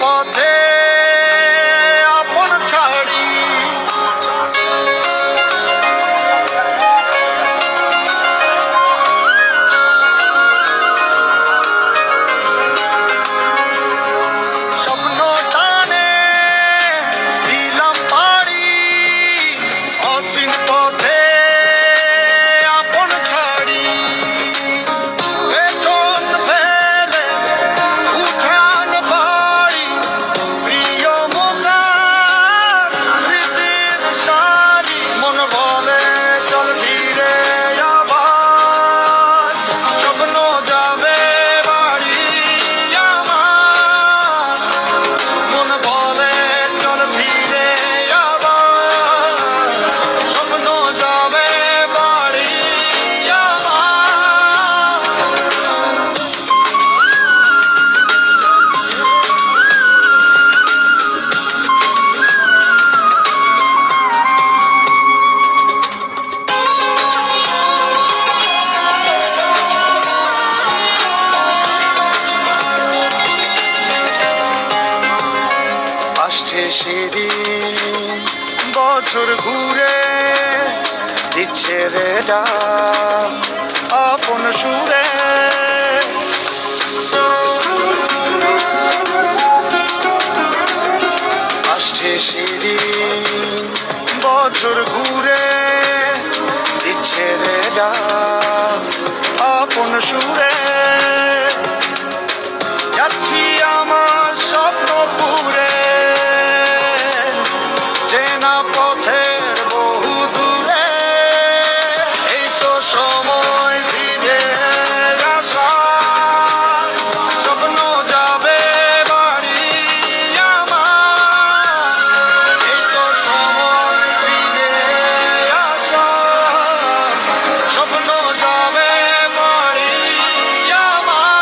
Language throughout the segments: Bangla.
পথে আপন ছাড়ি স্বপ্ন টানে দিলাম পাড়ি অচিন পথে আপন ছাড়ি পেছন ফেলে উঠান বাড়ি প্রিয় মুখার স্মৃতির সারি মন বলে চল ফিরে আবার স্বপ্ন যাবে বাড়ি আমার মন বলে চল ফিরে আবার স্বপ্ন যাবে বাড়ি আসছে সেদিন বছর ঘুরে দিচ্ছে রে ডাক আপন সুরে আসছে সেদিন বছর ঘুরে দিচ্ছে রে ডাক আপন সুরে যাচ্ছি আমার স্বপ্ন পুরে চেনা পথের বহু দূরে এই তো সময় ফিরে আসার স্বপ্ন যাবে বাড়ি আমার এই তো সময় ফিরে আসার স্বপ্ন যাবে বাড়ি আমার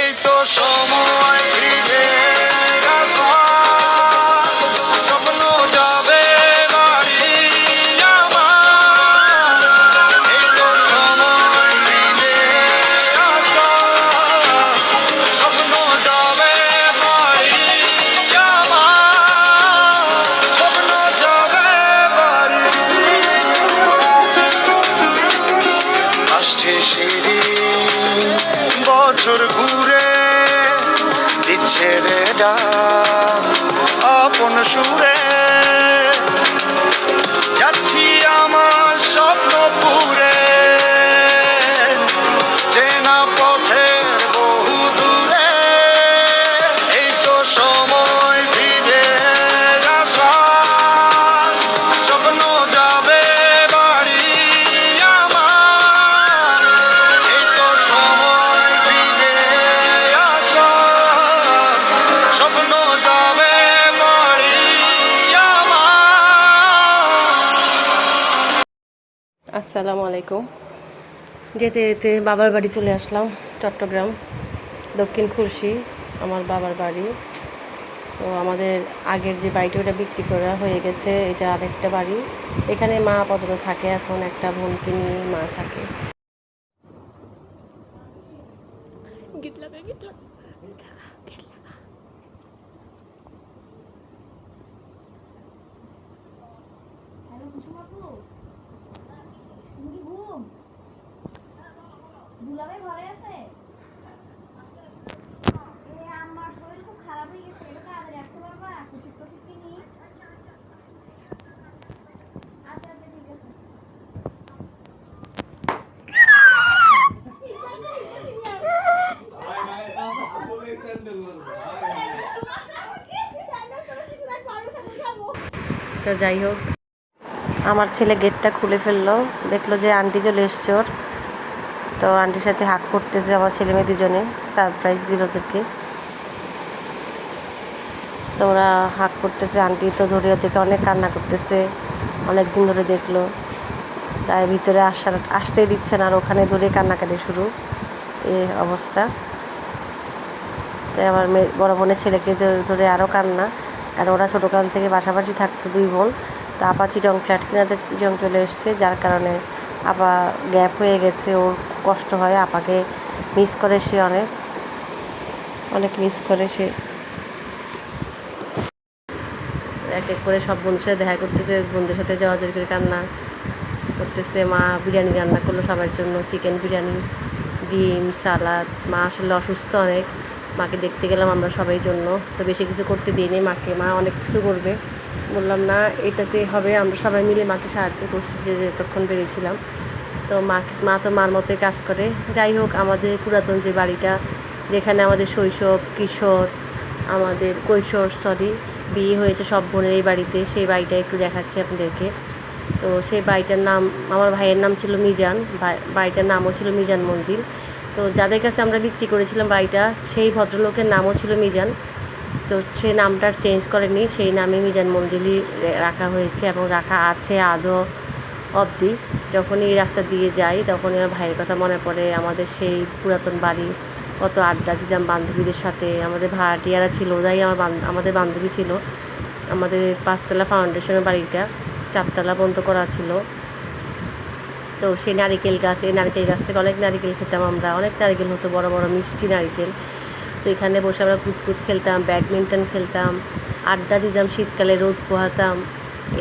এই তো সময় ফিরে আসার স্বপ্ন যাবে বাড়ি আমার এই তো সময় ফিরে আসার স্বপ্ন যাবে বাড়ি আমার স্বপ্ন যাবে বাড়ি আসছে সেদিন বছর ঘুরে দিচ্ছে রে ডাক আপন সুরে যাচ্ছি আমার স্বপ্ন পুরে চেনা পথের বহু দূরে এই তো সময় ফিরে আসার স্বপ্ন যাবে বাড়ি আমার এই তো সময় ফিরে আসার স্বপ্ন যাবে বাড়ি আমার। আসসালামু আলাইকুম। যেতে যেতে বাবার বাড়ি চলে আসলাম, চট্টগ্রাম দক্ষিণ খুলশী আমার বাবার বাড়ি। তো আমাদের আগের যে বাড়িটা ওটা বিক্রি করা হয়ে গেছে, এটা আরেকটা বাড়ি। এখানে মা আপাতত থাকে, এখন একটা বোনকে নিয়ে মা থাকে। দুলাভাই ঘরে আছে? আমার শরীর খুব খারাপ হয়ে গেছে, এটা তাড়াতাড়ি আসতে পারবা? ওষুধ টষুধ কিনি। আচ্ছা আচ্ছা ঠিক আছে। তো যাই হোক, আমার ছেলে গেটটা খুলে ফেললো, দেখলো যে আন্টি চলে এসছে ওর। তো আন্টির সাথে হাক করতেছে আমার ছেলে মেয়ে দুজনে, সারপ্রাইজ দিল ওদেরকে। তো ওরা হাক করতেছে, আন্টি তো ধরে ওদেরকে অনেক কান্না করতেছে, অনেক দিন ধরে দেখলো, তাই ভিতরে আসতেই দিচ্ছে না, আর ওখানে ধরে কান্নাকাটি শুরু, এই অবস্থা। তাই আমার বড় বোনের ছেলেকে ধরে আরও কান্না, কারণ ওরা ছোটোকাল থেকে পাশাপাশি থাকতো দুই বোন। তো আপা চিটং ফ্ল্যাট কিনাতে চিটং চলে এসছে, যার কারণে আপা গ্যাপ হয়ে গেছে, ওর কষ্ট হয়, আপাকে মিস করে সে, অনেক অনেক মিস করে সে। এক এক করে সব বন্ধুর সাথে দেখা করতেছে, বন্ধুদের সাথে যাওয়া জোর করে কান্না করতেছে। মা বিরিয়ানি রান্না করলো সবার জন্য, চিকেন বিরিয়ানি, ডিম, সালাদ। মা আসলে অসুস্থ অনেক, মাকে দেখতে গেলাম আমরা সবাই জন্য। তো বেশি কিছু করতে দিইনি মাকে, মা অনেক কিছু করবে বললাম না, এটাতে হবে। আমরা সবাই মিলে মাকে সাহায্য করছি যে যতক্ষণ পেরেছিলাম। তো মা তো মার মতোই কাজ করে। যাই হোক, আমাদের পুরাতন যে বাড়িটা, যেখানে আমাদের শৈশব, কিশোর, আমাদের কৈশোর বিয়ে হয়েছে সব বোনের এই বাড়িতে, সেই বাড়িটা একটু দেখাচ্ছি আপনাদেরকে। তো সেই বাড়িটার নাম, আমার ভাইয়ের নাম ছিল মিজান, বাড়িটার নামও ছিল মিজান মঞ্জিল। তো যাদের কাছে আমরা বিক্রি করেছিলাম বাড়িটা, সেই ভদ্রলোকের নামও ছিল মিজান। তো সে নামটা চেঞ্জ করেনি, সেই নামে মিজান মঞ্জিলই রাখা হয়েছে এবং রাখা আছে আদৌ অবধি। যখনই এই রাস্তা দিয়ে যাই তখনই আমার ভাইয়ের কথা মনে পড়ে, আমাদের সেই পুরাতন বাড়ি, কত আড্ডা দিতাম বান্ধবীদের সাথে। আমাদের ভাড়াটিয়ারা ছিল, ওরাই আমাদের বান্ধবী ছিল। আমাদের 5তলা ফাউন্ডেশনের বাড়িটা 4তলা পর্যন্ত করা ছিল। তো সেই নারিকেল গাছ, এই নারিকেল গাছ থেকে অনেক নারিকেল খেতাম আমরা, অনেক নারিকেল হতো, বড় বড় মিষ্টি নারিকেল। তো এখানে বসে আমরা কুতকুত খেলতাম, ব্যাডমিন্টন খেলতাম, আড্ডা দিতাম, শীতকালে রোদ পোহাতাম।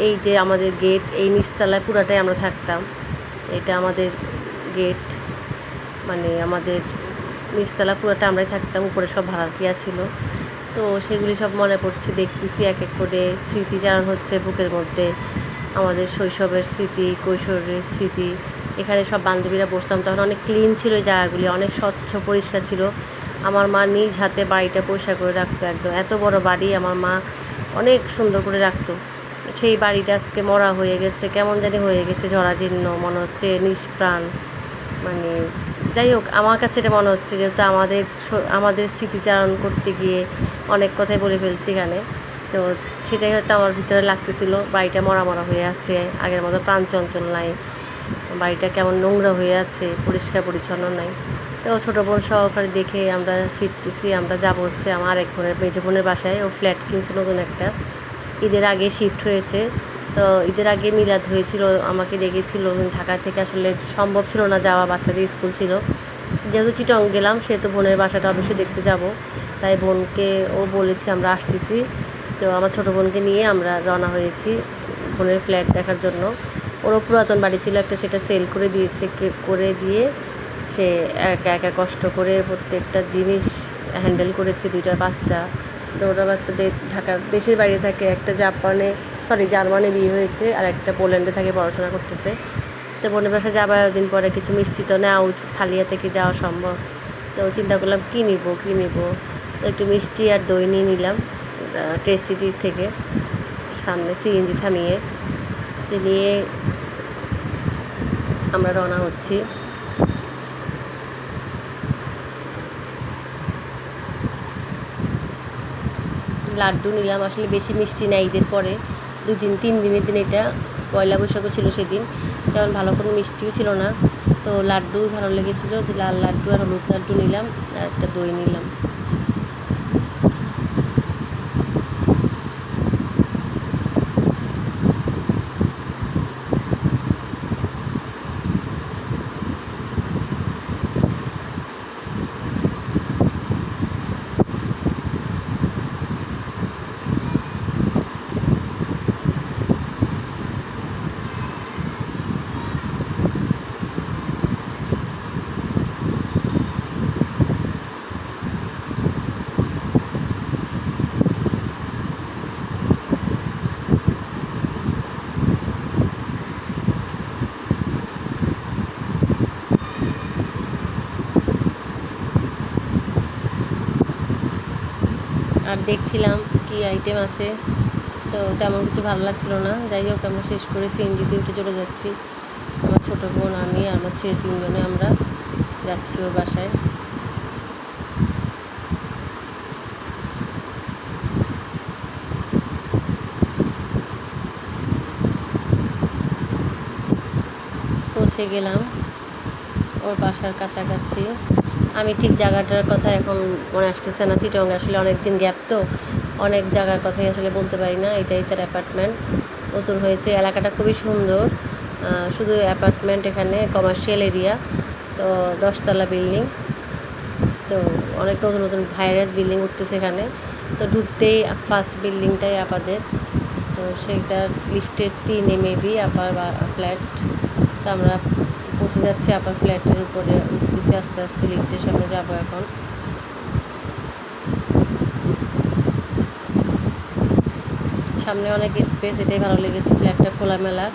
এই যে আমাদের গেট, এই নিচতলায় পুরাটাই আমরা থাকতাম। এটা আমাদের গেট, মানে আমাদের নিচতলা পুরোটা আমরাই থাকতাম, উপরে সব ভাড়াটিয়া ছিল। তো সেগুলি সব মনে পড়ছে, দেখতেছি এক এক করে, স্মৃতিচারণ হচ্ছে বুকের মধ্যে, আমাদের শৈশবের স্মৃতি, কৈশোরের স্মৃতি। এখানে সব বান্ধবীরা বসতাম, তখন অনেক ক্লিন ছিল জায়গাগুলি, অনেক স্বচ্ছ পরিষ্কার ছিল। আমার মা নিজ হাতে বাড়িটা পরিষ্কার করে রাখতো, একদম এত বড় বাড়ি আমার মা অনেক সুন্দর করে রাখতো। সেই বাড়িটা আজকে মরা হয়ে গেছে, কেমন জানি হয়ে গেছে, জরাজীর্ণ মনে হচ্ছে, নিষ্প্রাণ। মানে যাই হোক, আমার কাছে এটা মনে হচ্ছে যেহেতু আমাদের স্মৃতিচারণ করতে গিয়ে অনেক কথাই বলে ফেলছি এখানে। তো সেটাই হয়তো আমার ভিতরে লাগতেছিল, বাড়িটা মরা মরা হয়ে আছে, আগের মতো প্রাণচঞ্চল নাই, বাড়িটা কেমন নোংরা হয়ে আছে, পরিষ্কার পরিচ্ছন্ন নাই। তো ছোটো বোন সহকারে দেখে আমরা ফিরতেছি, আমরা যাবো হচ্ছে আমার এক বোনের, মেজো বোনের বাসায়। ও ফ্ল্যাট কিনছে নতুন একটা, ঈদের আগে শিফট হয়েছে। তো ঈদের আগে মিলাদ হয়েছিল, আমাকে ডেকেছিল, ঢাকা থেকে আসলে সম্ভব ছিল না যাওয়া, বাচ্চাদের স্কুল ছিল। যেহেতু চিটং গেলাম সেহেতু বোনের বাসাটা অবশ্যই দেখতে যাব, তাই বোনকে ও বলেছে আমরা আসতেছি। তো আমার ছোটো বোনকে নিয়ে আমরা রওনা হয়েছি বোনের ফ্ল্যাট দেখার জন্য। ওরও পুরাতন বাড়ি ছিল একটা, সেটা সেল করে দিয়েছে, করে দিয়ে সে একা একা কষ্ট করে প্রত্যেকটা জিনিস হ্যান্ডেল করেছে। 2টা বাচ্চা, ওরা বাচ্চাদের ঢাকার দেশের বাইরে থাকে, একটা জার্মানে বিয়ে হয়েছে, আর একটা পোল্যান্ডে থাকে, পড়াশোনা করতেছে। তো বোনের বাসায় যাবার দিন পরে কিছু মিষ্টি তো নেওয়া উচিত, খালি হাতে কি যাওয়া সম্ভব। তো চিন্তা করলাম কী নিব। তো একটু মিষ্টি আর দই নিয়ে নিলাম টেস্টিটির থেকে, সামনে সিএনজি থামিয়ে। তো নিয়ে আমরা রওনা হচ্ছি। লাড্ডু নিলাম, আসলে বেশি মিষ্টি নেই, ঈদের পরে 2-3 দিনের দিন, এটা পয়লা বৈশাখও ছিল সেদিন, তেমন ভালো কোনো মিষ্টিও ছিল না। তো লাড্ডু ভালো লেগেছিলো, লাল লাড্ডু আর হলুদ লাড্ডু নিলাম, আর একটা দই নিলাম। আর দেখছিলাম কি আইটেম আছে, তো তেমন কিছু ভালো লাগছিল না। যাই হোক, আমরা শেষ করে সিএনজিতে উঠে চলে যাচ্ছি, আমার ছোটো বোন, আমি আর আমার ছেলে, 3 জনে আমরা যাচ্ছি ওর বাসায়। পৌঁছে গেলাম ওর বাসার কাছাকাছি। আমি ঠিক জায়গাটার কথা এখন মনে আসতেছে না, চিটং আসলে অনেক দিন গ্যাপ, তো অনেক জায়গার কথাই আসলে বলতে পারি না। এটাই তার অ্যাপার্টমেন্ট, নতুন হয়েছে, এলাকাটা খুবই সুন্দর, শুধু অ্যাপার্টমেন্ট, এখানে কমার্শিয়াল এরিয়া। তো 10তলা বিল্ডিং। তো অনেক নতুন নতুন ভাইরাস বিল্ডিং উঠতেছে এখানে। তো ঢুকতেই ফার্স্ট বিল্ডিংটাই আপাদের। তো সেইটা লিফটের 3-এ মেবি আপার ফ্ল্যাট। তো আমরা পৌঁছে যাচ্ছি আপার ফ্ল্যাটের উপরে, উঠতেছি আস্তে আস্তে, লিফটের সামনে যাবো এখন। সামনে অনেক স্পেস, এটাই ভালো লেগেছে। ফ্ল্যাটটা খোলামেলা,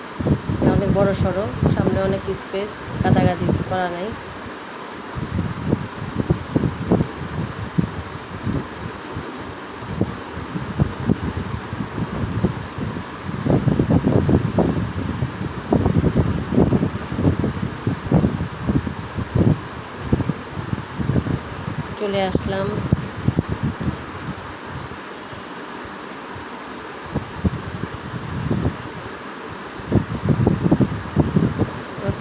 অনেক বড় সড়ো, সামনে অনেক স্পেস, গাদাগাদি করা নাই। চলে আসলাম।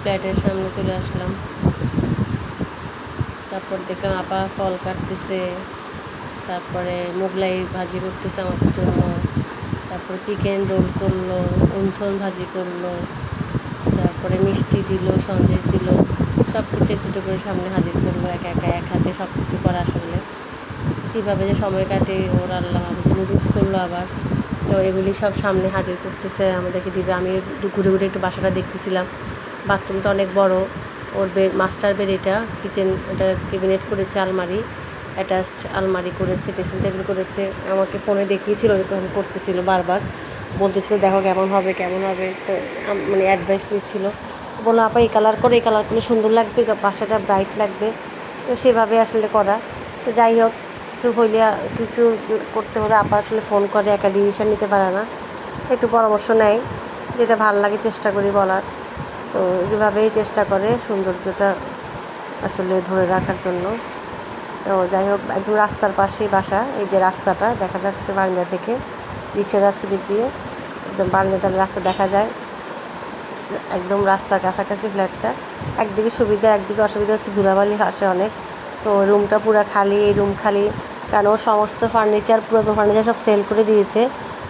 ফ্ল্যাটের সামনে চলে আসলাম। তারপর দেখলাম আপা ফল কাটতেছে, তারপরে মোগলাই ভাজি করতেছে আমাদের জন্য, তারপরে চিকেন রোল করলো, উন্থন ভাজি করলো, তারপরে মিষ্টি দিল, সন্দেশ দিল, সব কিছু একটু করে সামনে হাজির করলো। একা একা এক হাতে সব কিছু করা আসলে কীভাবে যে সময় কাটে ওর আল্লাহ। আমাদের নুডলস করলো আবার। তো এগুলি সব সামনে হাজির করতেছে, আমাদেরকে দিবে। আমি ঘুরে ঘুরে একটু বাসাটা দেখতেছিলাম। বাথরুমটা অনেক বড়, ওর মাস্টার বেড, এটা কিচেন, এটা ক্যাবিনেট করেছে, আলমারি, অ্যাটাচড আলমারি করেছে, ড্রেসিং টেবিল করেছে। আমাকে ফোনে দেখিয়েছিল, যখন করতেছিল বারবার বলতেছিল দেখো কেমন হবে কেমন হবে। তো মানে অ্যাডভাইস নিচ্ছিল। বললো আপা এই কালার করে, এই কালার করলে সুন্দর লাগবে, বাসাটা ব্রাইট লাগবে। তো সেভাবে আসলে করা। তো যাই হোক, কিছু হইলে কিছু করতে হলে আপা আসলে ফোন করে, একা ডিসিশন নিতে পারে না, একটু পরামর্শ নেয়, যেটা ভালো লাগে চেষ্টা করি বলার। তো এইভাবেই চেষ্টা করে সৌন্দর্যটা আসলে ধরে রাখার জন্য। তো যাই হোক, একদম রাস্তার পাশেই বাসা। এই যে রাস্তাটা দেখা যাচ্ছে বারান্দা থেকে, রিক্সা যাচ্ছে দিক দিয়ে, একদম বারান্দার রাস্তা দেখা যায়, একদম রাস্তার কাছাকাছি ফ্ল্যাটটা। একদিকে সুবিধা, একদিকে অসুবিধা হচ্ছে ধুলাবালি আসে অনেক। তো রুমটা পুরো খালি, এই রুম খালি, কারণ ওর সমস্ত ফার্নিচার, পুরাতন ফার্নিচার সব সেল করে দিয়েছে,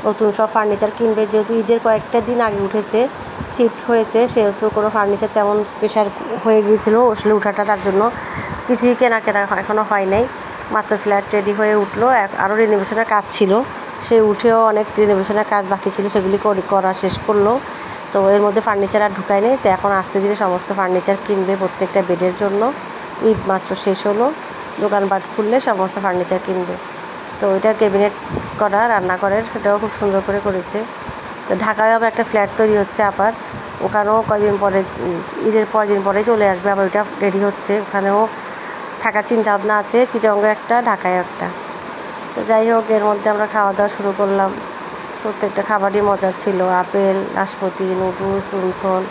নতুন সব ফার্নিচার কিনবে। যেহেতু ঈদের কয়েকটা দিন আগে উঠেছে, শিফট হয়েছে, সেহেতু কোনো ফার্নিচার তেমন প্রেশার হয়ে গিয়েছিলো আসলে উঠাটা, তার জন্য কিছুই কেনা এখনও হয় নাই। মাত্র ফ্ল্যাট রেডি হয়ে উঠলো, আরও রিনোভেশনের কাজ ছিল, সে উঠেও অনেক রিনোভেশনের কাজ বাকি ছিল, সেগুলি করা শেষ করলো। তো এর মধ্যে ফার্নিচার আর ঢুকায় নেই। তো এখন আস্তে ধীরে সমস্ত ফার্নিচার কিনবে প্রত্যেকটা বেডের জন্য। ঈদ মাত্র শেষ হলো, দোকানপাট খুললে সমস্ত ফার্নিচার কিনবে। তো ওইটা ক্যাবিনেট করা, রান্নাঘরের, এটাও খুব সুন্দর করে করেছে। তো ঢাকায় আবার একটা ফ্ল্যাট তৈরি হচ্ছে আবার, ওখানেও কদিন পরে, ঈদের দিন পরে চলে আসবে আবার, ওইটা রেডি হচ্ছে, ওখানেও থাকার চিন্তাভাবনা আছে। চিটাগংয়ে একটা, ঢাকায় একটা। তো যাই হোক, এর মধ্যে আমরা খাওয়া দাওয়া শুরু করলাম। প্রত্যেকটা খাবারই মজার ছিল, আপেল, নাশপাতি, নুডলস, উন্থন,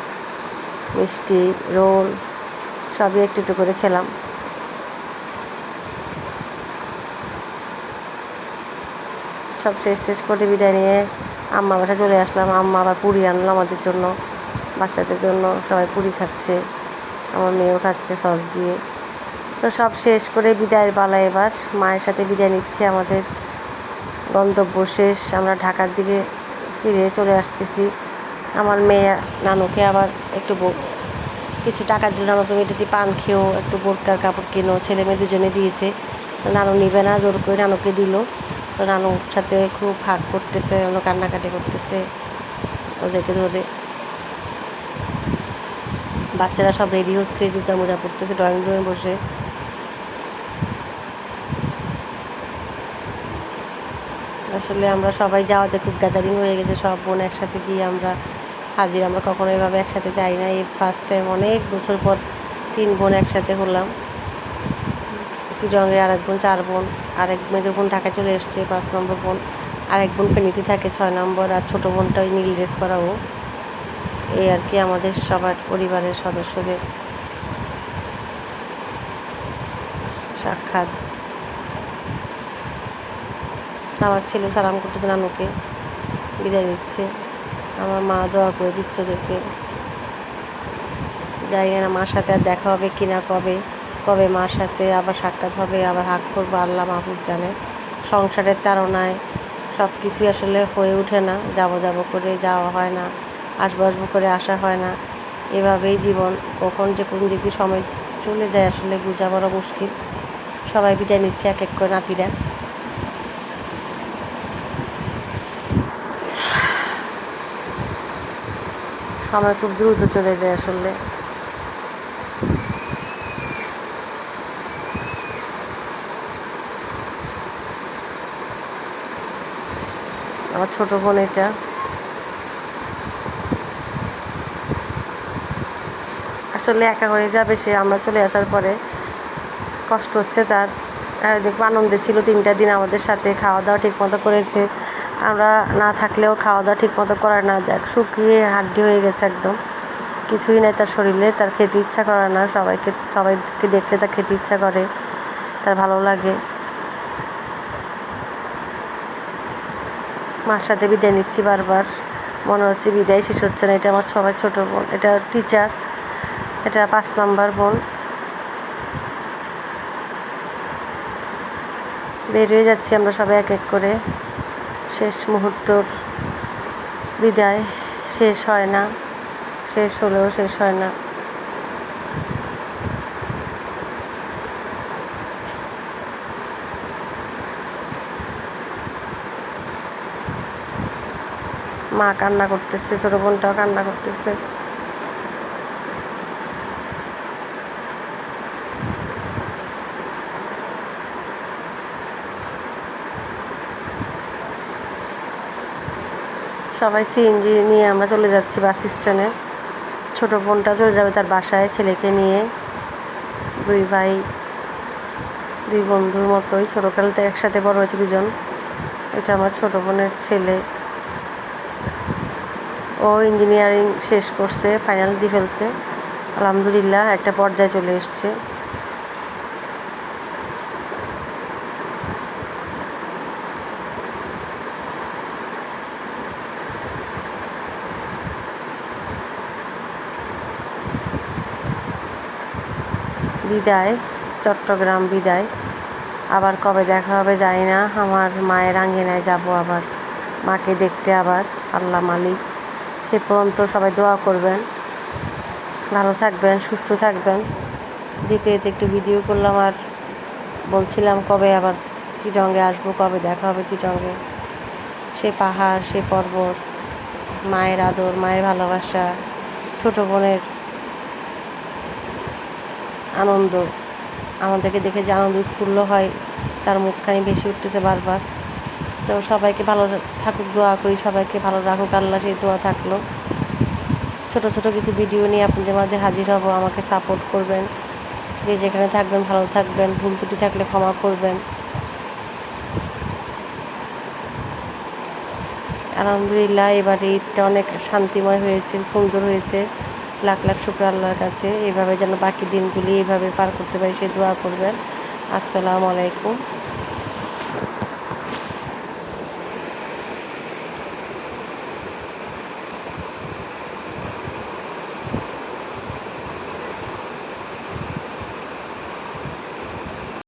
মিষ্টি, রোল, সবই একটু একটু করে খেলাম। সব শেষ করে বিদায় নিয়ে আম্মা বাসা চলে আসলাম। আম্মা আবার পুরি আনলো আমাদের জন্য, বাচ্চাদের জন্য, সবাই পুরি খাচ্ছে, আমার মেয়েও খাচ্ছে সস দিয়ে। তো সব শেষ করে বিদায়ের পালা, এবার মায়ের সাথে বিদায় নিচ্ছে। আমাদের গন্তব্য শেষ, আমরা ঢাকার দিকে ফিরে চলে আসতেছি। আমার মেয়ে নানুকে আবার একটু কিছু টাকার জন্য, তুমি এটাতে পান খেয়েও, একটু বোরকার কাপড় কিনো, ছেলে মেয়ে দুজনে দিয়েছে। তো নানু নিবে না, জোর করে নানুকে দিল। তো নানুর সাথে খুব হাগ করতেছে, নানু কান্নাকাটি করতেছে ওদেরকে ধরে। বাচ্চারা সব রেডি হচ্ছে, জুতা মোজা পরতেছে ড্রয়িং রুমে বসে। আসলে আমরা সবাই যাওয়াতে খুব গ্যাদারিং হয়ে গেছে, সব বোন একসাথে গিয়ে আমরা হাজির। আমরা কখনো এভাবে একসাথে যাই না, এই ফার্স্ট টাইম, অনেক বছর পর 3 বোন একসাথে হলাম। চিটাগংয়ে আরেক বোন, 4 বোন, আরেক মেজো বোন ঢাকায় চলে এসছে, 5 নম্বর বোন, আরেক বোন ফেনীতে থাকে, 6 নম্বর, আর ছোটো বোনটা ওই নীল ড্রেস পরা ও। এই আর কি আমাদের সবার পরিবারের সদস্যদের সাক্ষাৎ। আমার ছেলে সালাম করতেছে, নানুকে বিদায় দিচ্ছে। আমার মা দোয়া করে দিচ্ছে ওদেরকে। জানি না মার সাথে আর দেখা হবে কিনা, কবে মার সাথে আবার সাক্ষাৎ হবে, আবার হাগ করবো, আল্লাহ মাহফুজ জানে। সংসারের তাড়নায় সব কিছুই আসলে হয়ে ওঠে না, যাব করে যাওয়া হয় না, আসবো করে আসা হয় না। এভাবেই জীবন, কখন যে কোন দিক দিয়ে সময় চলে যায় আসলে বোঝা বড় মুশকিল। সবাই বিদায় নিচ্ছে এক এক করে নাতিরা। সময় খুব দ্রুত চলে যায় আসলে। আমার ছোট বোন এটা। আসলে একা হয়ে যাবে সে আমরা চলে আসার পরে, কষ্ট হচ্ছে তার। দেখবো আনন্দে ছিল 3টা দিন আমাদের সাথে, খাওয়া দাওয়া ঠিকমতো করেছে। আমরা না থাকলেও খাওয়া দাওয়া ঠিকমতো করে না, দেখ শুকিয়ে হাড্ডি হয়ে গেছে একদম, কিছুই নাই তার শরীরে। তার খেতে ইচ্ছা করে না, সবাইকে দেখলে তার খেতে ইচ্ছা করে, তার ভালো লাগে। মার সাথে বিদায় নিচ্ছি বারবার, মনে হচ্ছে বিদায় শেষ হচ্ছে না। এটা আমার সবাই ছোট বোন, এটা টিচার, এটা 5 নাম্বার বোন। বের হয়ে যাচ্ছি আমরা সবাই এক এক করে। শেষ মুহূর্তর বিদায়, শেষ হয় না, শেষ হলেও শেষ হয় না। মা কান্না করতেছে, ছোট বোনটাও কান্না করতেছে। সবাই সিএনজি নিয়ে আমরা চলে যাচ্ছি বাস স্ট্যান্ডে। ছোট বোনটা চলে যাবে তার বাসায় ছেলেকে নিয়ে। 2 ভাই 2 বন্ধুর মতোই, ছোটোকালতে একসাথে বড় হয়েছে 2জন। এটা আমার ছোট বোনের ছেলে, ও ইঞ্জিনিয়ারিং শেষ করছে, ফাইনাল দিয়ে ফেলছে আলহামদুলিল্লাহ, একটা পর্যায়ে চলে এসছে। বিদায়, চট্টগ্রাম বিদায়। আবার কবে দেখা হবে জানি না। আমার মায়ের আঙ্গিনায় যাব আবার, মাকে দেখতে আবার, আল্লাহ মালিক। সে পর্যন্ত সবাই দোয়া করবেন, ভালো থাকবেন, সুস্থ থাকবেন। যেতে যেতে একটু ভিডিও করলাম, আর বলছিলাম কবে আবার চিটংয়ে আসবো, কবে দেখা হবে চিটংয়ে। সে পাহাড়, সে পর্বত, মায়ের আদর, মায়ের ভালোবাসা, ছোট বোনের আনন্দ, আমাদেরকে দেখে যে আনন্দ উৎফুল্ল হয়, তার মুখখানি ভেসে উঠতেছে বারবার। তো সবাইকে ভালো থাকুক দোয়া করি, সবাইকে ভালো রাখুক আল্লাহ, সেই দোয়া থাকলো। ছোট ছোট কিছু ভিডিও নিয়ে আপনাদের মাঝে হাজির হব, আমাকে সাপোর্ট করবেন। যে যেখানে থাকবেন ভালো থাকবেন, ভুল ত্রুটি থাকলে ক্ষমা করবেন। আলহামদুলিল্লাহ এবার ঈদটা অনেক শান্তিময় হয়েছে, সুন্দর হয়েছে। লাখ লাখ শুকর আল্লাহর কাছে। এভাবে যেন বাকি দিনগুলি এভাবে পার করতে পারি, সে দোয়া করবেন। আসসালামু আলাইকুম।